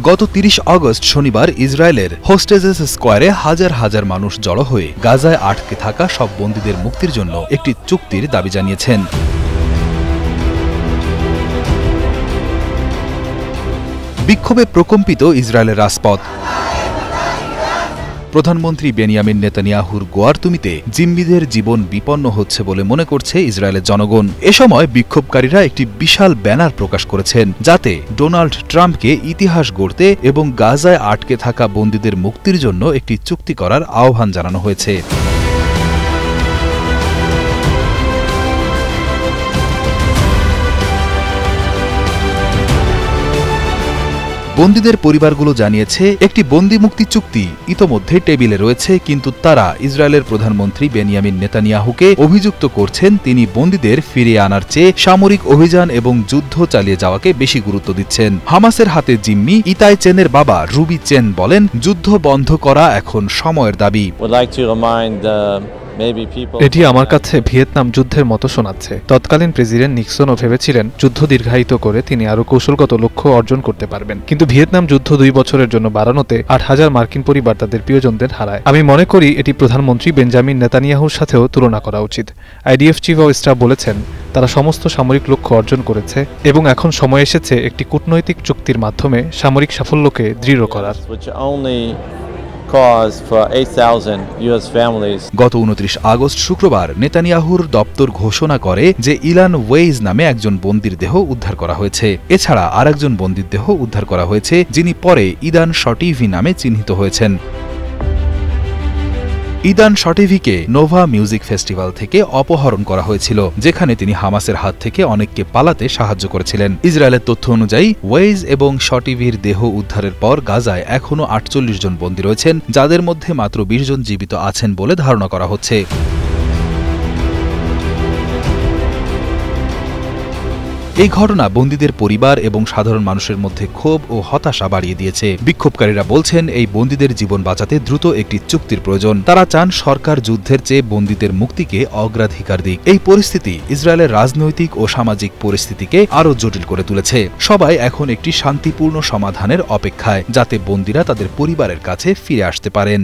গত ৩০ আগস্ট শনিবার ইসরায়েলের হোস্টেজেস স্কোয়ারে হাজার হাজার মানুষ জড়ো হয়ে গাজায় আটকে থাকা সব বন্দীদের মুক্তির জন্য একটি চুক্তির দাবি জানিয়েছেন। বিক্ষোভে প্রকম্পিত ইসরায়েলের রাজপথ। প্রধানমন্ত্রী বেনিয়ামিন নেতানিয়াহুর গোয়ার্তুমিতে জিম্মিদের জীবন বিপন্ন হচ্ছে বলে মনে করছে ইসরায়েলের জনগণ। এ সময় বিক্ষোভকারীরা একটি বিশাল ব্যানার প্রকাশ করেছেন, যাতে ডোনাল্ড ট্রাম্পকে ইতিহাস গড়তে এবং গাজায় আটকে থাকা বন্দীদের মুক্তির জন্য একটি চুক্তি করার আহ্বান জানানো হয়েছে। বন্দীদের পরিবারগুলো জানিয়েছে, একটি বন্দী মুক্তি চুক্তি ইতোমধ্যে টেবিলে রয়েছে, কিন্তু তারা ইসরায়েলের প্রধানমন্ত্রী বেনিয়ামিন নেতানিয়াহুকে অভিযুক্ত করছেন তিনি বন্দীদের ফিরিয়ে আনার চেয়ে সামরিক অভিযান এবং যুদ্ধ চালিয়ে যাওয়াকে বেশি গুরুত্ব দিচ্ছেন। হামাসের হাতে জিম্মি ইতাই চেনের বাবা রুবি চেন বলেন, যুদ্ধ বন্ধ করা এখন সময়ের দাবি। এটি আমার কাছে ভিয়েতনাম যুদ্ধের মতো শোনাচ্ছে। তৎকালীন প্রেসিডেন্ট নিক্সনও ভেবেছিলেন যুদ্ধ দীর্ঘায়িত করে তিনি আরও কৌশলগত লক্ষ্য অর্জন করতে পারবেন, কিন্তু ভিয়েতনাম যুদ্ধ 2 বছরের জন্য বাড়ানোতে 8,000 মার্কিন পরিবার তাদের প্রিয়জনদের হারায়। আমি মনে করি এটি প্রধানমন্ত্রী বেঞ্জামিন নেতানিয়াহুর সাথেও তুলনা করা উচিত। আইডিএফ চিফ অব স্টাফ বলেছেন, তারা সমস্ত সামরিক লক্ষ্য অর্জন করেছে এবং এখন সময় এসেছে একটি কূটনৈতিক চুক্তির মাধ্যমে সামরিক সাফল্যকে দৃঢ় করার। গত 29 আগস্ট শুক্রবার নেতানিয়াহুর দপ্তর ঘোষণা করে যে ইলান ওয়েইজ নামে একজন বন্দীর দেহ উদ্ধার করা হয়েছে। এছাড়া আরেকজন বন্দীর দেহ উদ্ধার করা হয়েছে, যিনি পরে ইদান শটিভি নামে চিহ্নিত হয়েছেন। ইদান শটিভিকে নোভা মিউজিক ফেস্টিভ্যাল থেকে অপহরণ করা হয়েছিল, যেখানে তিনি হামাসের হাত থেকে অনেককে পালাতে সাহায্য করেছিলেন। ইসরায়েলের তথ্য অনুযায়ী ওয়েইজ এবং শটিভির দেহ উদ্ধারের পর গাজায় এখনও 48 জন বন্দী রয়েছেন, যাদের মধ্যে মাত্র 20 জন জীবিত আছেন বলে ধারণা করা হচ্ছে। এই ঘটনা বন্দীদের পরিবার এবং সাধারণ মানুষের মধ্যে ক্ষোভ ও হতাশা বাড়িয়ে দিয়েছে। বিক্ষোভকারীরা বলছেন, এই বন্দীদের জীবন বাঁচাতে দ্রুত একটি চুক্তির প্রয়োজন। তারা চান সরকার যুদ্ধের চেয়ে বন্দীদের মুক্তিকে অগ্রাধিকার দিক। এই পরিস্থিতি ইসরায়েলের রাজনৈতিক ও সামাজিক পরিস্থিতিকে আরও জটিল করে তুলেছে। সবাই এখন একটি শান্তিপূর্ণ সমাধানের অপেক্ষায়, যাতে বন্দীরা তাদের পরিবারের কাছে ফিরে আসতে পারেন।